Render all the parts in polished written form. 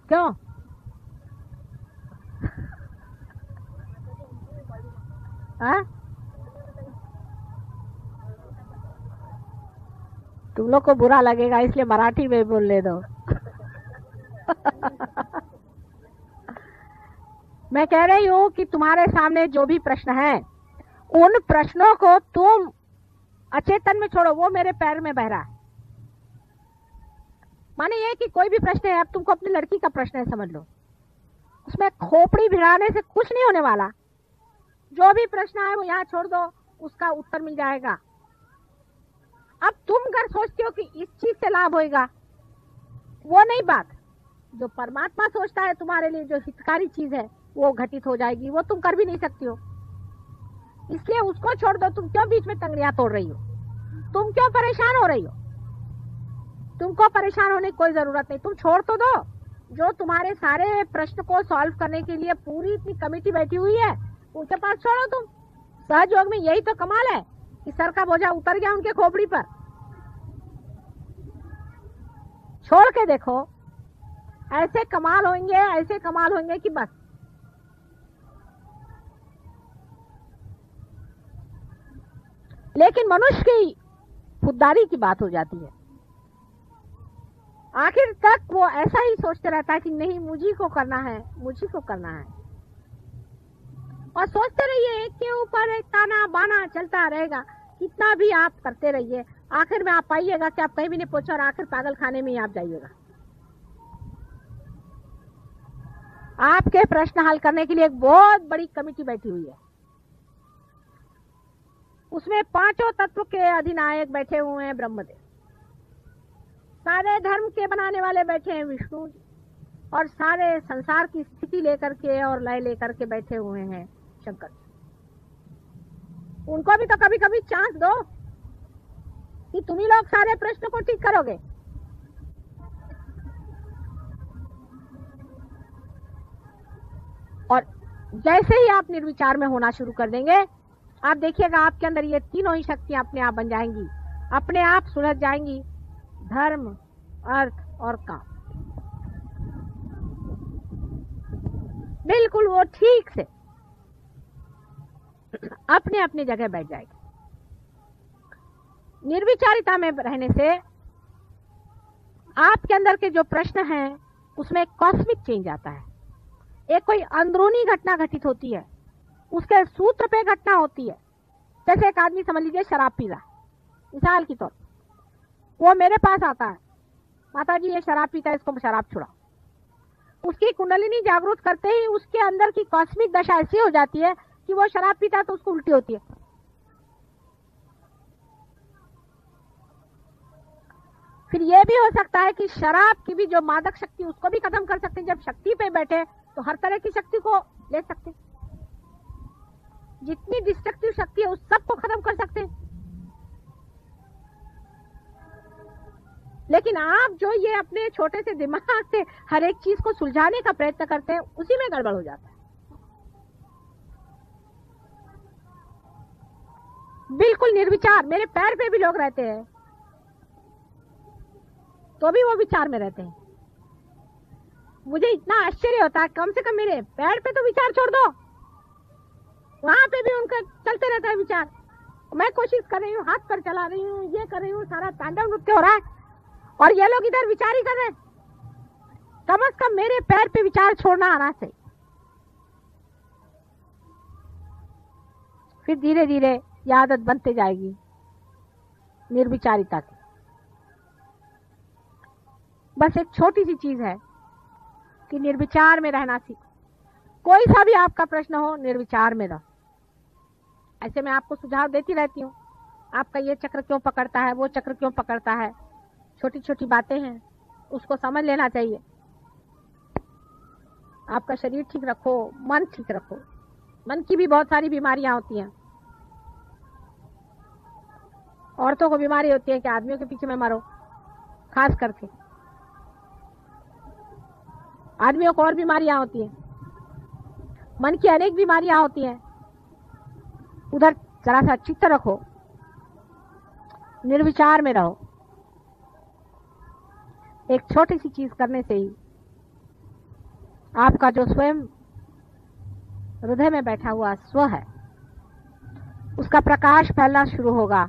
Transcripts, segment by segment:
क्यों? हाँ, तुम लोग को बुरा लगेगा इसलिए मराठी में बोल ले दो। मैं कह रही हूँ कि तुम्हारे सामने जो भी प्रश्न है उन प्रश्नों को तुम अचेतन में छोड़ो, वो मेरे पैर में बह रहा है। माने ये कि कोई भी प्रश्न है, अब तुमको अपनी लड़की का प्रश्न है समझ लो, उसमें खोपड़ी भिड़ाने से कुछ नहीं होने वाला। जो भी प्रश्न है वो यहाँ छोड़ दो, उसका उत्तर मिल जाएगा। अब तुम अगर सोचते हो कि इस चीज से लाभ होगा, वो नहीं बात। जो परमात्मा सोचता है तुम्हारे लिए जो हितकारी चीज है वो घटित हो जाएगी, वो तुम कर भी नहीं सकती हो, इसलिए उसको छोड़ दो। तुम क्यों बीच में तंगड़ियां तोड़ रही हो? तुम क्यों परेशान हो रही हो? तुमको परेशान होने की कोई जरूरत नहीं, तुम छोड़ तो दो। जो तुम्हारे सारे प्रश्न को सॉल्व करने के लिए पूरी इतनी कमेटी बैठी हुई है, उनके पास छोड़ो तुम। सहयोग में यही तो कमाल है कि सर का बोझा उतर गया उनके खोपड़ी पर। छोड़ के देखो, ऐसे कमाल होंगे, ऐसे कमाल होंगे कि बस। लेकिन मनुष्य की खुददारी की बात हो जाती है, आखिर तक वो ऐसा ही सोचते रहता है कि नहीं मुझी को करना है, मुझी को करना है, और सोचते रहिए एक के ऊपर एक ताना बाना चलता रहेगा। कितना भी आप करते रहिए, आखिर में आप पाइएगा कि आप कहीं भी नहीं पहुंचे और आखिर पागल खाने में ही आप जाइएगा। आपके प्रश्न हल करने के लिए एक बहुत बड़ी कमेटी बैठी हुई है, उसमें पांचों तत्व के अधिनायक बैठे हुए हैं ब्रह्मदेव, सारे धर्म के बनाने वाले बैठे हैं विष्णु जी, और सारे संसार की स्थिति लेकर के और लय लेकर के बैठे हुए हैं शंकर जी। उनको भी तो कभी कभी चांस दो कि तुम ही लोग सारे प्रश्न को ठीक करोगे। और जैसे ही आप निर्विचार में होना शुरू कर देंगे, आप देखिएगा आपके अंदर ये तीनों ही शक्तियां अपने आप बन जाएंगी, अपने आप सुलझ जाएंगी, धर्म, अर्थ और काम। बिल्कुल वो ठीक से अपने अपने जगह बैठ जाएगी। निर्विचारिता में रहने से आपके अंदर के जो प्रश्न हैं उसमें कॉस्मिक चेंज आता है। एक कोई अंदरूनी घटना घटित होती है, उसके सूत्र पे घटना होती है। जैसे एक आदमी समझ लीजिए शराब पी रहा है, मिसाल की तौर, वो मेरे पास आता है, माता जी ये शराब पीता है, इसको शराब छुड़ाओ। उसकी कुंडलिनी जागृत करते ही उसके अंदर की कॉस्मिक दशा ऐसी हो जाती है कि वो शराब पीता है तो उसको उल्टी होती है। फिर ये भी हो सकता है कि शराब की भी जो मादक शक्ति उसको भी खत्म कर सकते हैं। जब शक्ति पे बैठे तो हर तरह की शक्ति को ले सकते हैं, जितनी डिस्ट्रक्टिव शक्ति है उस सब को खत्म कर सकते हैं। लेकिन आप जो ये अपने छोटे से दिमाग से हर एक चीज को सुलझाने का प्रयत्न करते हैं, उसी में गड़बड़ हो जाता है। बिल्कुल निर्विचार, मेरे पैर पे भी लोग रहते हैं तो भी वो विचार में रहते हैं। मुझे इतना आश्चर्य होता है, कम से कम मेरे पैर पे तो विचार छोड़ दो, वहां पे भी उनका चलते रहता है विचार। मैं कोशिश कर रही हूँ, हाथ पर चला रही हूँ, ये कर रही हूँ, सारा तांडव नृत्य हो रहा है और ये लोग इधर विचार ही कर रहे हैं। कम से कम मेरे पैर पे विचार छोड़ना आना चाहिए। फिर धीरे धीरे ये आदत बनते जाएगी निर्विचारिता की। बस एक छोटी सी चीज है कि निर्विचार में रहना सीखो। कोई सा भी आपका प्रश्न हो, निर्विचार में रहो। ऐसे मैं आपको सुझाव देती रहती हूँ, आपका ये चक्र क्यों पकड़ता है, वो चक्र क्यों पकड़ता है, छोटी छोटी बातें हैं, उसको समझ लेना चाहिए। आपका शरीर ठीक रखो, मन ठीक रखो। मन की भी बहुत सारी बीमारियां होती हैं। औरतों को बीमारी होती है कि आदमियों के पीछे में मरो, खास करके आदमियों को और बीमारियां होती हैं। मन की अनेक बीमारियां होती हैं। उधर जरा सा चित्त रखो, निर्विचार में रहो। एक छोटी सी चीज करने से ही आपका जो स्वयं हृदय में बैठा हुआ स्व है, उसका प्रकाश फैलना शुरू होगा,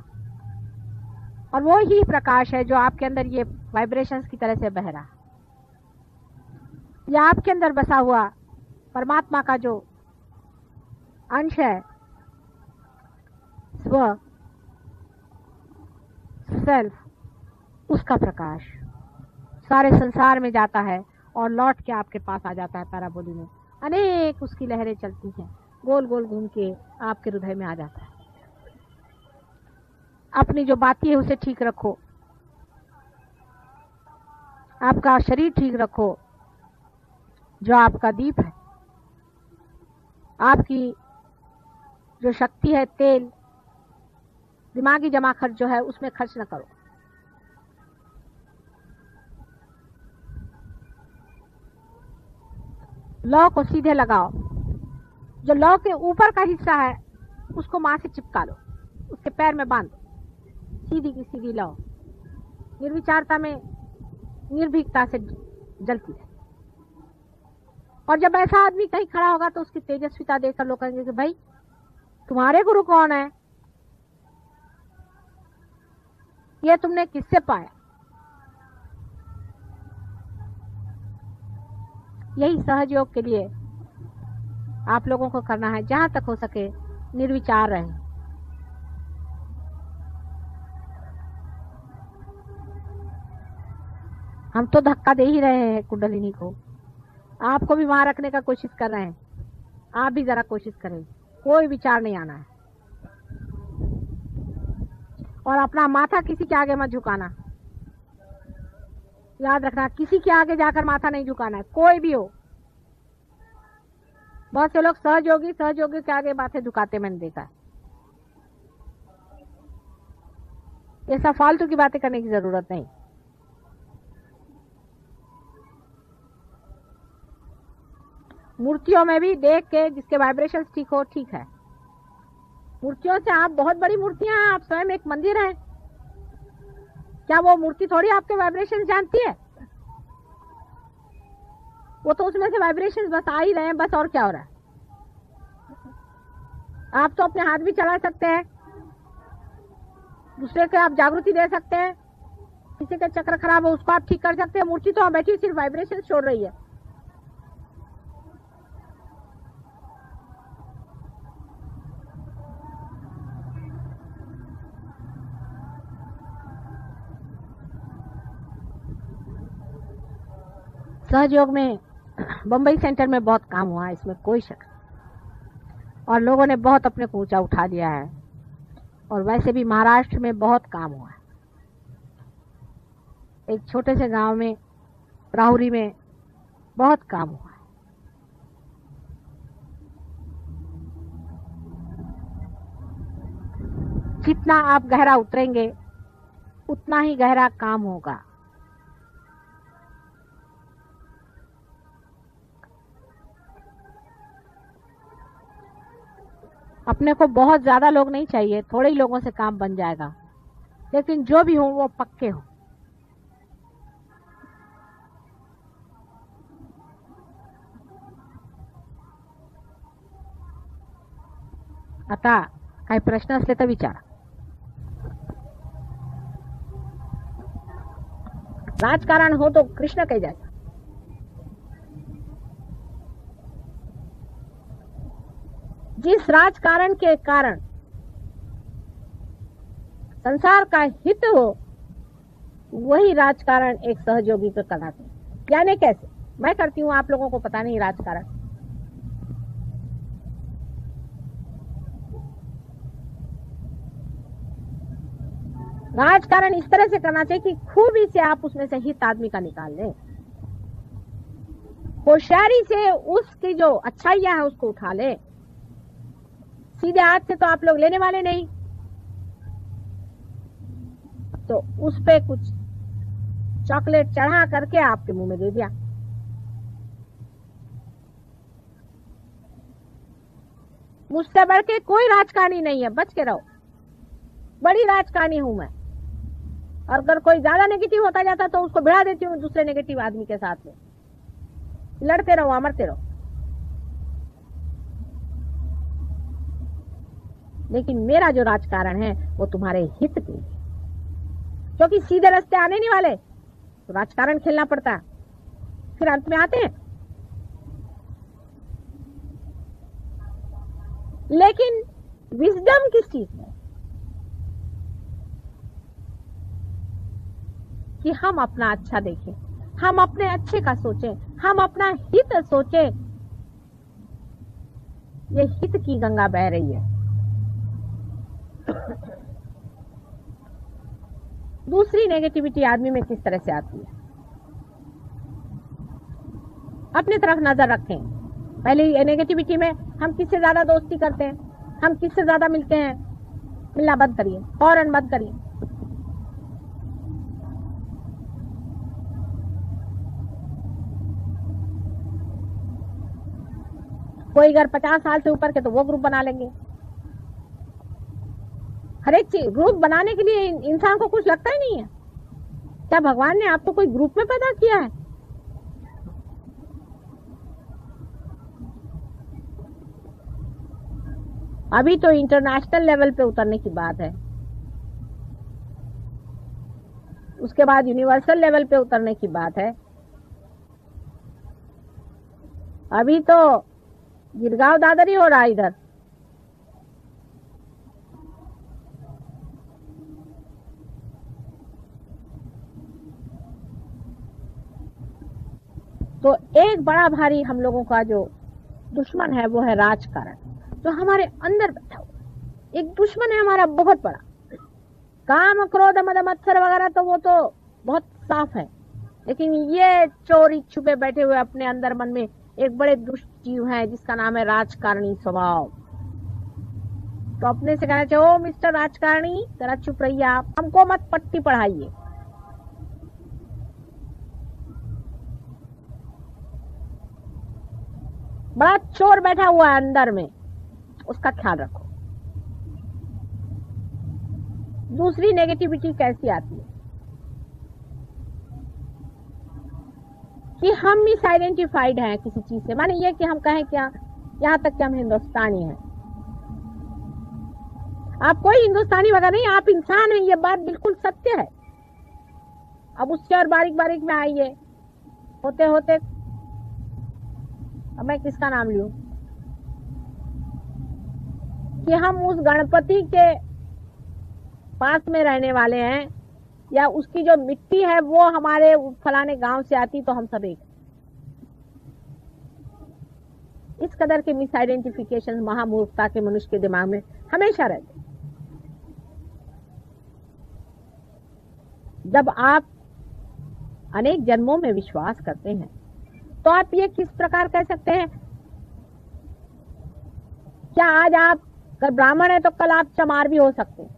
और वो ही प्रकाश है जो आपके अंदर ये वाइब्रेशंस की तरह से बह रहा। ये आपके अंदर बसा हुआ परमात्मा का जो अंश है, स्व, सेल्फ, उसका प्रकाश सारे संसार में जाता है और लौट के आपके पास आ जाता है। पैराबोली में अनेक उसकी लहरें चलती हैं, गोल गोल घूम के आपके हृदय में आ जाता है। अपनी जो बातें है उसे ठीक रखो, आपका शरीर ठीक रखो, जो आपका दीप है, आपकी जो शक्ति है, तेल, दिमागी जमा खर्च जो है उसमें खर्च न करो। लौ को सीधे लगाओ, जो लौ के ऊपर का हिस्सा है उसको मां से चिपका लो, उसके पैर में बांध, सीधी की सीधी लौ निर्विचारता में निर्भीकता से जलती है। और जब ऐसा आदमी कहीं खड़ा होगा तो उसकी तेजस्विता देखकर लोग कहेंगे कि भाई तुम्हारे गुरु कौन है, ये तुमने किससे पाया। यही सहयोग के लिए आप लोगों को करना है, जहां तक हो सके निर्विचार रहें। हम तो धक्का दे ही रहे हैं कुंडलिनी को, आपको भी वहां रखने का कोशिश कर रहे हैं। आप भी जरा कोशिश करें, कोई विचार नहीं आना है। और अपना माथा किसी के आगे मत झुकाना, याद रखना, किसी के आगे जाकर माथा नहीं झुकाना है, कोई भी हो। बहुत से लोग सहयोगी के आगे माथे झुकाते मैंने देखा है। ये सब फालतू की बातें करने की जरूरत नहीं। मूर्तियों में भी देख के जिसके वाइब्रेशंस ठीक हो, ठीक है। मूर्तियों से आप बहुत बड़ी मूर्तियां हैं, आप स्वयं एक मंदिर है, क्या वो मूर्ति थोड़ी आपके वाइब्रेशन जानती है? वो तो उसमें से वाइब्रेशन बस आ ही रहे हैं बस, और क्या हो रहा है। आप तो अपने हाथ भी चला सकते हैं, दूसरे को आप जागृति दे सकते हैं, किसी का चक्र खराब हो उसको आप ठीक कर सकते हैं। मूर्ति तो बैठी सिर्फ वाइब्रेशन छोड़ रही है। सहयोग में बंबई सेंटर में बहुत काम हुआ है, इसमें कोई शक नहीं, और लोगों ने बहुत अपने को ऊंचा उठा लिया है। और वैसे भी महाराष्ट्र में बहुत काम हुआ है। एक छोटे से गांव में, राहुरी में बहुत काम हुआ है। जितना आप गहरा उतरेंगे उतना ही गहरा काम होगा। अपने को बहुत ज्यादा लोग नहीं चाहिए, थोड़े ही लोगों से काम बन जाएगा, लेकिन जो भी हो वो पक्के हो। आता काही प्रश्न असले तर विचारा। राजकारण हो तो कृष्ण के जैसा। जिस राजकारण के कारण संसार का हित हो, वही राजकारण एक सहयोगी को कराते हैं। यानी कैसे? मैं करती हूं, आप लोगों को पता नहीं राजकारण। राजकारण इस तरह से करना चाहिए कि खूबी से आप उसमें से हित आदमी का निकाल लें, होशियारी से उसकी जो अच्छाइयां है उसको उठा ले। सीधे हाथ से तो आप लोग लेने वाले नहीं, तो उस पे कुछ चॉकलेट चढ़ा करके आपके मुंह में दे दिया। मुझसे बढ़ के कोई राजकारणी नहीं है, बच के रहो। बड़ी राजकारणी हूं मैं, और अगर कोई ज्यादा नेगेटिव होता जाता तो उसको भिड़ा देती हूँ दूसरे नेगेटिव आदमी के साथ में। लड़ते रहो, मरते रहो, लेकिन मेरा जो राजकारण है वो तुम्हारे हित के लिए, क्योंकि सीधे रास्ते आने नहीं वाले, तो राजकारण खेलना पड़ता है, फिर अंत में आते हैं। लेकिन विजडम किस चीज में, कि हम अपना अच्छा देखें, हम अपने अच्छे का सोचें, हम अपना हित सोचें। ये हित की गंगा बह रही है। दूसरी नेगेटिविटी आदमी में किस तरह से आती है, अपनी तरफ नजर रखें। पहले नेगेटिविटी में हम किससे ज्यादा दोस्ती करते हैं, हम किससे ज्यादा मिलते हैं, मिलना बंद करिए, फौरन बंद करिए। कोई अगर 50 साल से ऊपर के तो वो ग्रुप बना लेंगे। हर एक चीज ग्रुप बनाने के लिए इंसान को कुछ लगता ही नहीं है। क्या भगवान ने आपको कोई ग्रुप में पैदा किया है? अभी तो इंटरनेशनल लेवल पे उतरने की बात है, उसके बाद यूनिवर्सल लेवल पे उतरने की बात है। अभी तो गिरगांव दादर ही हो रहा है इधर। तो एक बड़ा भारी हम लोगों का जो दुश्मन है वो है राजकारण, जो हमारे अंदर बैठा हुआ एक दुश्मन है हमारा बहुत बड़ा। काम क्रोध मद मत्सर वगैरह तो वो तो बहुत साफ है, लेकिन ये चोरी छुपे बैठे हुए अपने अंदर मन में एक बड़े दुष्ट जीव है जिसका नाम है राजकारणी स्वभाव। तो अपने से कहना चाहिए, ओ मिस्टर राजकारणी जरा चुप रहिए, आप हमको मत पट्टी पढ़ाइए। बड़ा चोर बैठा हुआ है अंदर में, उसका ख्याल रखो। दूसरी नेगेटिविटी कैसी आती है कि हम मिस आइडेंटिफाइड हैं किसी चीज से, माने ये कि हम कहें क्या यहां तक कि हम हिंदुस्तानी हैं। आप कोई हिंदुस्तानी वगैरह नहीं, आप इंसान हैं, ये बात बिल्कुल सत्य है। अब उससे और बारीक बारीक में आइए, होते होते अब मैं किसका नाम लूं कि हम उस गणपति के पास में रहने वाले हैं, या उसकी जो मिट्टी है वो हमारे फलाने गांव से आती, तो हम सब एक। इस कदर के मिस आइडेंटिफिकेशन महामूर्खता के मनुष्य के दिमाग में हमेशा रहते। जब आप अनेक जन्मों में विश्वास करते हैं तो आप ये किस प्रकार कह सकते हैं, क्या आज आप अगर ब्राह्मण है तो कल आप चमार भी हो सकते हैं,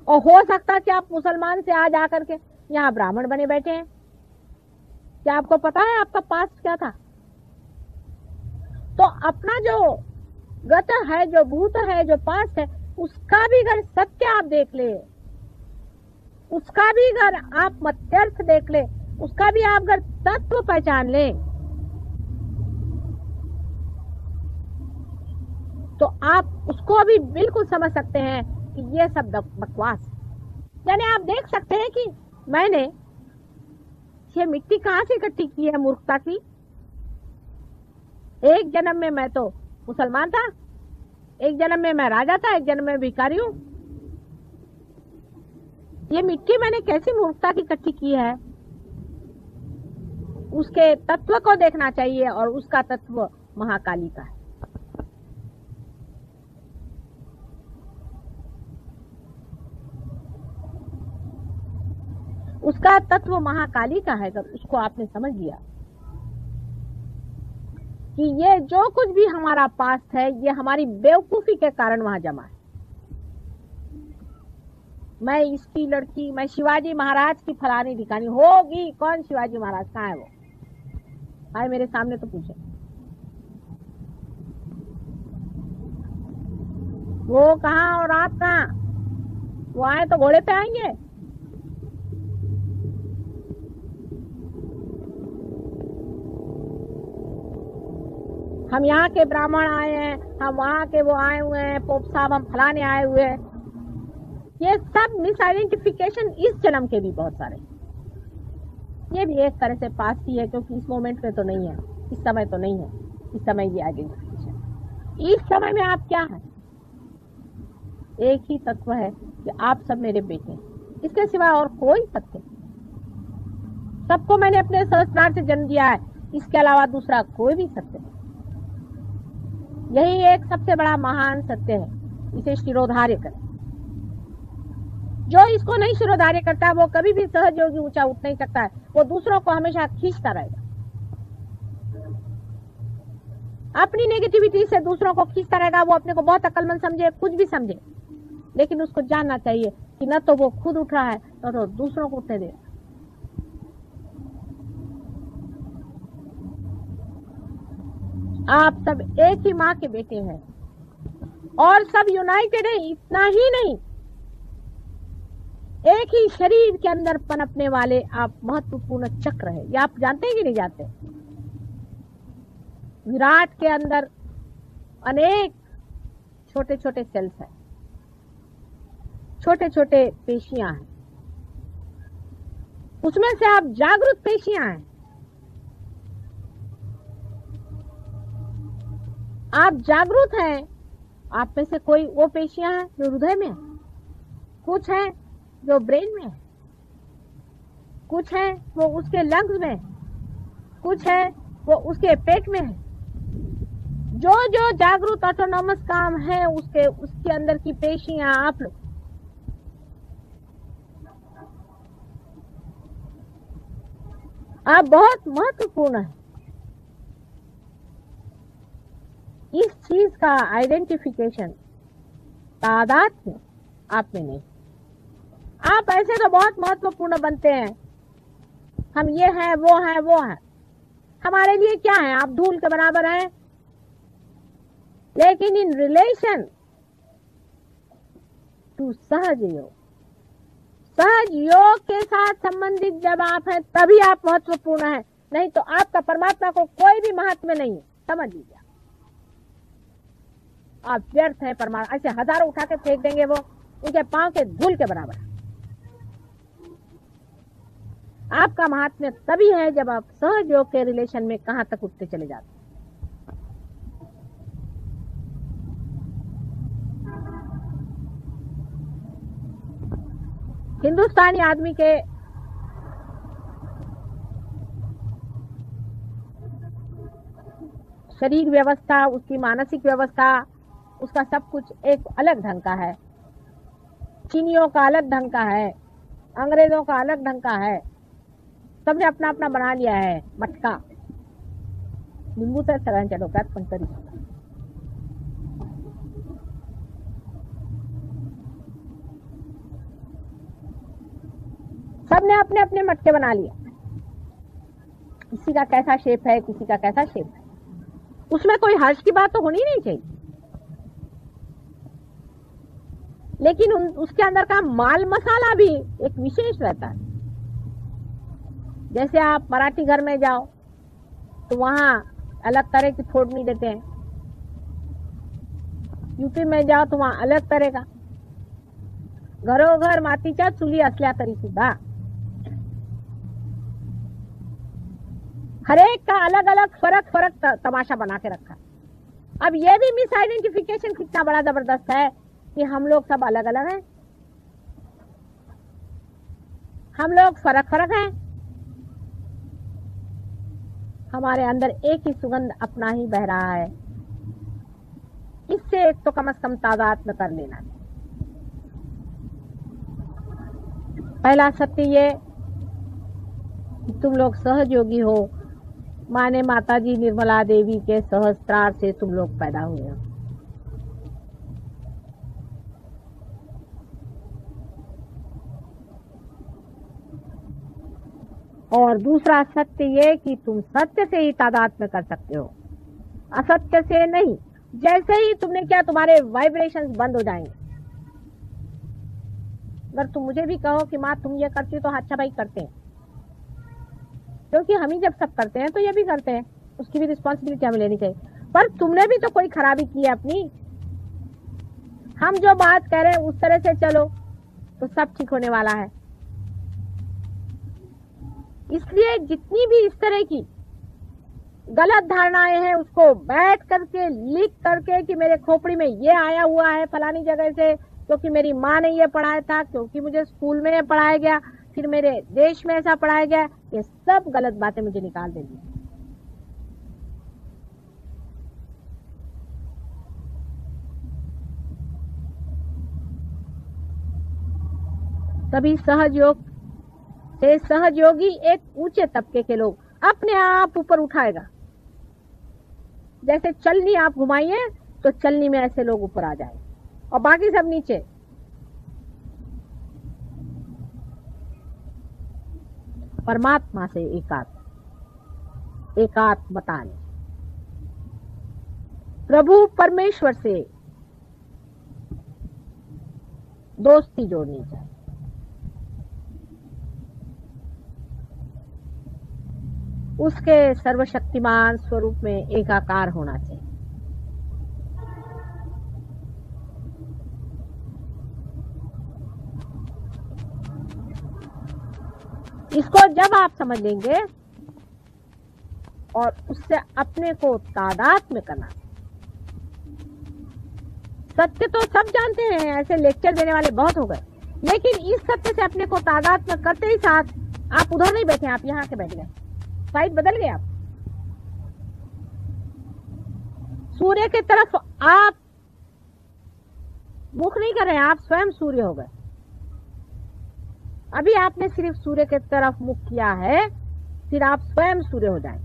और हो सकता कि आप मुसलमान से आज आकर के यहाँ ब्राह्मण बने बैठे हैं। क्या आपको पता है आपका पास्ट क्या था? तो अपना जो गत है, जो भूत है, जो पास्ट है, उसका भी अगर सत्य आप देख ले, उसका भी अगर आप मत्यर्थ देख ले, उसका भी आप अगर तत्व पहचान ले, तो आप उसको भी बिल्कुल समझ सकते हैं कि ये सब बकवास। यानी आप देख सकते हैं कि मैंने ये मिट्टी कहां से इकट्ठी की है मूर्खता की। एक जन्म में मैं तो मुसलमान था, एक जन्म में मैं राजा था, एक जन्म में भिखारी हूं। ये मिट्टी मैंने कैसी मूर्खता की इकट्ठी की है, उसके तत्व को देखना चाहिए, और उसका तत्व महाकाली का है। उसका तत्व महाकाली का है। जब उसको आपने समझ लिया कि ये जो कुछ भी हमारा पास्ट है, ये हमारी बेवकूफी के कारण वहां जमा है। मैं इसकी लड़की, मैं शिवाजी महाराज की फलानी ढिकानी होगी। कौन शिवाजी महाराज? कहाँ है वो? आए मेरे सामने तो पूछे। वो कहाँ और आप कहाँ? वो आए तो घोड़े पे आएंगे? हम यहाँ के ब्राह्मण आए हैं, हम वहाँ के वो आए हुए हैं, पोप साहब हम फलाने आए हुए हैं। ये सब मिस आइडेंटिफिकेशन इस जन्म के भी बहुत सारे, ये भी एक तरह से पास ही है, क्योंकि इस मोमेंट में तो नहीं है, इस समय तो नहीं है, इस समय ये आइडेंटिफिकेशन। इस समय में आप क्या है? एक ही तत्व है कि आप सब मेरे बेटे हैं, इसके सिवा और कोई सत्य। सबको मैंने अपने सहस्त्रार से जन्म दिया है, इसके अलावा दूसरा कोई भी सत्य नहीं। यही एक सबसे बड़ा महान सत्य है, इसे शिरोधार्य करें। जो इसको नहीं शिरोधार्य करता वो कभी भी सहज योगी ऊंचा उठ नहीं सकता है, वो दूसरों को हमेशा खींचता रहेगा। अपनी नेगेटिविटी से दूसरों को खींचता रहेगा। वो अपने को बहुत अक्लमंद समझे, कुछ भी समझे, लेकिन उसको जानना चाहिए कि न तो वो खुद उठ रहा है न तो दूसरों को उठने दे। आप सब एक ही माँ के बेटे हैं और सब यूनाइटेड है। इतना ही नहीं, एक ही शरीर के अंदर पनपने वाले आप महत्वपूर्ण चक्र है। ये आप जानते हैं कि नहीं जानते? विराट के अंदर अनेक छोटे छोटे सेल्स हैं, छोटे छोटे पेशियां हैं, उसमें से आप जागृत पेशियां हैं। आप जागृत हैं। आप में से कोई वो पेशियां हैं जो हृदय में है, कुछ है जो ब्रेन में है, कुछ है वो उसके लंग्स में है, कुछ है वो उसके पेट में है। जो जो जागृत ऑटोनॉमस काम है उसके अंदर की पेशियां आप लोग, आप बहुत महत्वपूर्ण है। इस चीज का आइडेंटिफिकेशन तादाद आप में नहीं। आप ऐसे तो बहुत महत्वपूर्ण बनते हैं, हम ये हैं वो हैं वो हैं, हमारे लिए क्या है? आप धूल के बराबर हैं। लेकिन इन रिलेशन टू सहज योग, सहज योग के साथ संबंधित जब आप हैं तभी आप महत्वपूर्ण हैं, नहीं तो आपका परमात्मा को कोई भी महत्व नहीं है। समझ लीजिए, आप व्यर्थ हैं। परमात्मा ऐसे हजारों उठा के फेंक देंगे, वो उनके पांव के धूल के बराबर है। आपका महात्म्य तभी है जब आप सहज योग के रिलेशन में कहां तक उठते चले जाते हैं। हिंदुस्तानी आदमी के शरीर व्यवस्था, उसकी मानसिक व्यवस्था, उसका सब कुछ एक अलग ढंग का है। चीनियों का अलग ढंग का है, अंग्रेजों का अलग ढंग का है। सबने अपना अपना बना लिया है मटका। लिंबू तर सगळ्यांच्या डोक्यात पण तरी सबने अपने अपने मटके बना लिया। किसी का कैसा शेप है, किसी का कैसा शेप है। उसमें कोई हर्ष की बात तो होनी नहीं चाहिए, लेकिन उसके अंदर का माल मसाला भी एक विशेष रहता है। जैसे आप मराठी घर में जाओ तो वहां अलग तरह की फोड़नी देते हैं, यूपी में जाओ तो वहां अलग तरह का। घरोघर मातीच्या चुली असल्या तरी सुद्धा हरेक का अलग अलग फरक तमाशा बना के रखा। अब ये भी मिस आइडेंटिफिकेशन कितना बड़ा जबरदस्त है कि हम लोग सब अलग अलग हैं, हम लोग फरक हैं। हमारे अंदर एक ही सुगंध अपना ही बह रहा है। इससे एक तो कम से कम तादात्म्य कर लेना। पहला सत्य ये कि तुम लोग सहयोगी हो। माने माता जी निर्मला देवी के सहस्त्रार से तुम लोग पैदा हुए हो। और दूसरा सत्य ये कि तुम सत्य से ही तादात्म्य कर सकते हो, असत्य से नहीं। जैसे ही तुमने क्या, तुम्हारे वाइब्रेशंस बंद हो जाएंगे। अगर तुम मुझे भी कहो कि माँ तुम ये करती हो तो अच्छा भाई करते हैं, क्योंकि हम ही जब सब करते हैं तो ये भी करते हैं, उसकी भी रिस्पॉन्सिबिलिटी हमें लेनी चाहिए। पर तुमने भी तो कोई खराबी की है अपनी। हम जो बात कह रहे हैं उस तरह से चलो तो सब ठीक होने वाला है। इसलिए जितनी भी इस तरह की गलत धारणाएं हैं उसको बैठ करके लिख करके कि मेरे खोपड़ी में ये आया हुआ है फलानी जगह से, क्योंकि मेरी माँ ने ये पढ़ाया था, क्योंकि मुझे स्कूल में ये पढ़ाया गया, फिर मेरे देश में ऐसा पढ़ाया गया, ये सब गलत बातें मुझे निकाल देनी है। तभी सहयोग से सहयोगी एक ऊंचे तबके के लोग अपने आप ऊपर उठाएगा। जैसे चलनी आप घुमाइए तो चलनी में ऐसे लोग ऊपर आ जाए और बाकी सब नीचे। परमात्मा से एकात्मता ने, प्रभु परमेश्वर से दोस्ती जोड़नी चाहिए। उसके सर्वशक्तिमान स्वरूप में एकाकार होना चाहिए। इसको जब आप समझ लेंगे और उससे अपने को तादात्म्य करना। सत्य तो सब जानते हैं, ऐसे लेक्चर देने वाले बहुत हो गए, लेकिन इस सत्य से अपने को तादात्म्य करते ही साथ आप उधर नहीं बैठे, आप यहाँ के बैठ गए, साइड बदल गए। आप सूर्य की तरफ आप मुख नहीं कर रहे, आप स्वयं सूर्य हो गए। अभी आपने सिर्फ सूर्य की तरफ मुख किया है, फिर आप स्वयं सूर्य हो जाएं।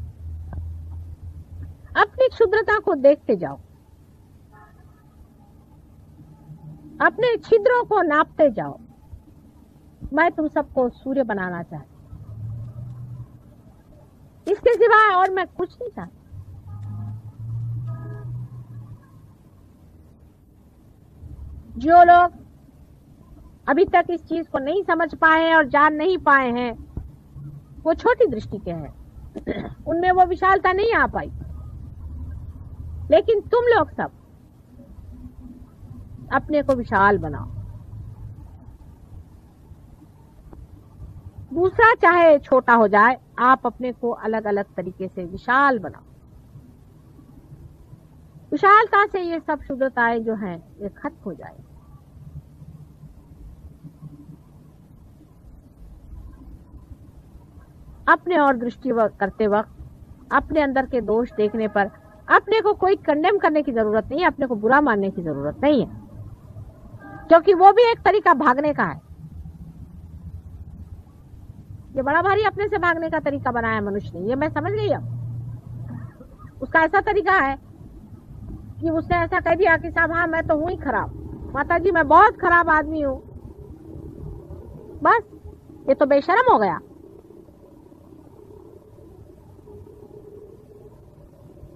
अपनी क्षुद्रता को देखते जाओ, अपने छिद्रों को नापते जाओ। मैं तुम सबको सूर्य बनाना चाहती, इसके सिवाय और मैं कुछ नहीं चाहती। जो लोग अभी तक इस चीज को नहीं समझ पाए और जान नहीं पाए हैं, वो छोटी दृष्टि के हैं, उनमें वो विशालता नहीं आ पाई। लेकिन तुम लोग सब अपने को विशाल बनाओ। दूसरा चाहे छोटा हो जाए, आप अपने को अलग अलग तरीके से विशाल बनाओ। विशालता से ये सब शुद्धताएं जो हैं ये खत्म हो जाए। अपने और दृष्टि करते वक्त अपने अंदर के दोष देखने पर अपने को कोई कंडेम करने की जरूरत नहीं है, अपने को बुरा मानने की जरूरत नहीं है, क्योंकि वो भी एक तरीका भागने का है। ये बड़ा भारी अपने से भागने का तरीका बनाया मनुष्य ने, ये मैं समझ गई। अब उसका ऐसा तरीका है कि उसने ऐसा कह दिया कि साहब हाँ मैं तो हूं ही खराब, माता जी मैं बहुत खराब आदमी हूं, बस ये तो बेशर्म हो गया।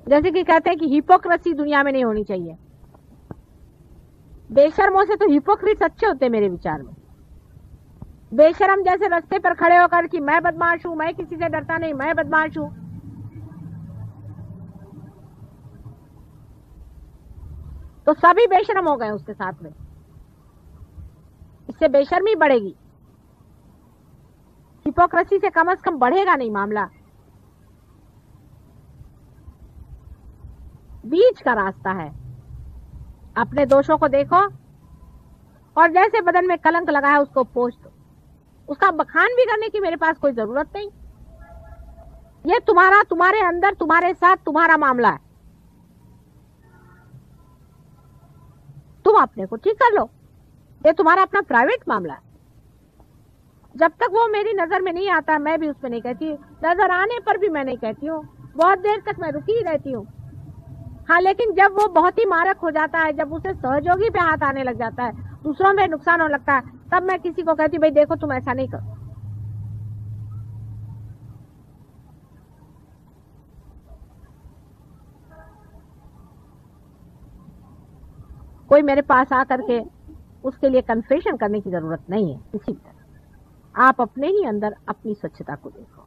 जैसे कि कहते हैं कि हिपोक्रेसी दुनिया में नहीं होनी चाहिए। बेशर्मों से तो हिपोक्रेट्स अच्छे होते हैं मेरे विचार में। बेशर्म जैसे रास्ते पर खड़े होकर कि मैं बदमाश हूं, मैं किसी से डरता नहीं, मैं बदमाश हूं, तो सभी बेशर्म हो गए उसके साथ में। इससे बेशर्मी बढ़ेगी, हिपोक्रेसी से कम बढ़ेगा नहीं मामला। बीच का रास्ता है। अपने दोषों को देखो और जैसे बदन में कलंक लगा है उसको पोंछ दो। उसका बखान भी करने की मेरे पास कोई जरूरत नहीं। ये तुम्हारा, तुम्हारे अंदर, तुम्हारे साथ तुम्हारा मामला है। तुम अपने को ठीक कर लो, ये तुम्हारा अपना प्राइवेट मामला है। जब तक वो मेरी नजर में नहीं आता मैं भी उसमें नहीं कहती, नजर आने पर भी मैं नहीं कहती हूँ, बहुत देर तक मैं रुकी ही रहती हूँ। हाँ, लेकिन जब वो बहुत ही मारक हो जाता है, जब उसे सहयोगी पे हाथ आने लग जाता है, दूसरों में नुकसान होने लगता है, तब मैं किसी को कहती भाई देखो तुम ऐसा नहीं करो। कोई मेरे पास आकर के उसके लिए कन्फेशन करने की जरूरत नहीं है। इसी तरह आप अपने ही अंदर अपनी स्वच्छता को देखो,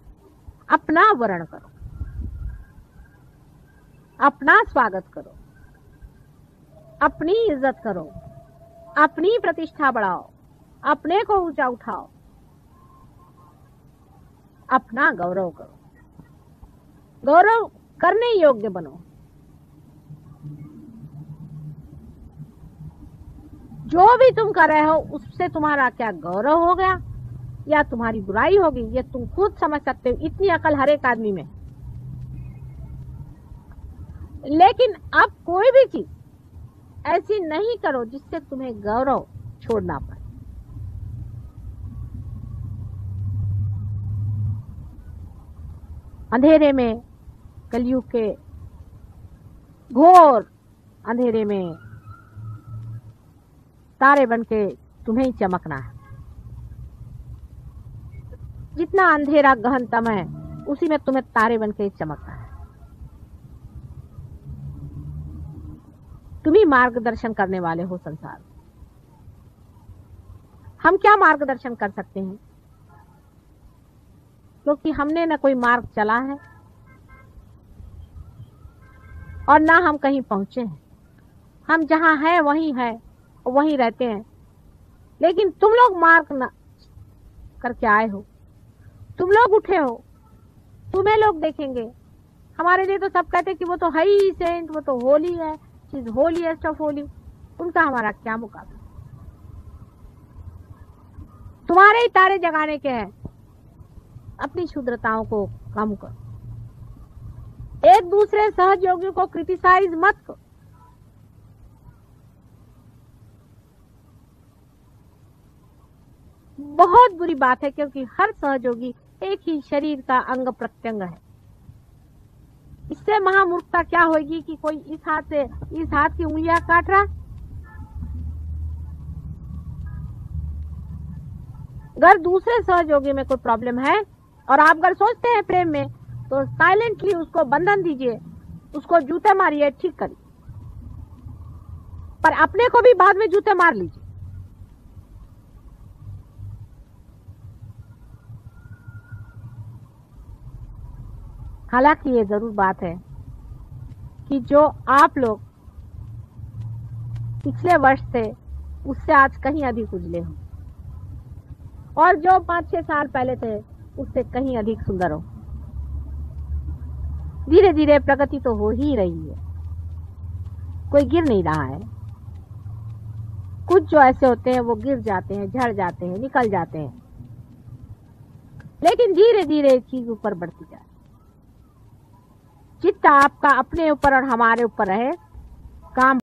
अपना वर्ण करो। अपना स्वागत करो, अपनी इज्जत करो, अपनी प्रतिष्ठा बढ़ाओ, अपने को ऊंचा उठाओ, अपना गौरव करो, गौरव करने योग्य बनो। जो भी तुम कर रहे हो उससे तुम्हारा क्या गौरव हो गया या तुम्हारी बुराई होगी, ये तुम खुद समझ सकते हो। इतनी अकल हर एक आदमी में। लेकिन अब कोई भी चीज ऐसी नहीं करो जिससे तुम्हें गौरव छोड़ना पड़े। अंधेरे में, कलयुग के घोर अंधेरे में तारे बनके तुम्हें ही चमकना है। जितना अंधेरा गहनतम है उसी में तुम्हें तारे बनके चमकना है। तुम ही मार्गदर्शन करने वाले हो संसार। हम क्या मार्गदर्शन कर सकते हैं, क्योंकि हमने न कोई मार्ग चला है और ना हम कहीं पहुंचे हैं। हम जहां हैं वहीं है, वहीं रहते हैं। लेकिन तुम लोग मार्ग न करके आए हो, तुम लोग उठे हो, तुम्हें लोग देखेंगे। हमारे लिए तो सब कहते कि वो तो है ही सेंट, वो तो होली है, चीज होलीएस्ट ऑफ होली। उनका हमारा क्या मुकाबला। तुम्हारे ही तारे जगाने के हैं। अपनी क्षुद्रताओं को कम करो। एक दूसरे सहयोगियों को क्रिटिसाइज मत करो। बहुत बुरी बात है, क्योंकि हर सहयोगी एक ही शरीर का अंग प्रत्यंग है। इससे महामूर्खता क्या होगी कि कोई इस हाथ से इस हाथ की उंगलियां काट रहा। अगर दूसरे सहयोगी में कोई प्रॉब्लम है और आप अगर सोचते हैं प्रेम में, तो साइलेंटली उसको बंधन दीजिए, उसको जूते मारिए, ठीक करिए, पर अपने को भी बाद में जूते मार लीजिए। हालांकि ये जरूर बात है कि जो आप लोग पिछले वर्ष थे उससे आज कहीं अधिक उजले हो, और जो 5-6 साल पहले थे उससे कहीं अधिक सुंदर हो। धीरे धीरे प्रगति तो हो ही रही है, कोई गिर नहीं रहा है। कुछ जो ऐसे होते हैं वो गिर जाते हैं, झड़ जाते हैं, निकल जाते हैं, लेकिन धीरे धीरे चीज ऊपर बढ़ती जाए। जितना आपका अपने ऊपर और हमारे ऊपर रहे, काम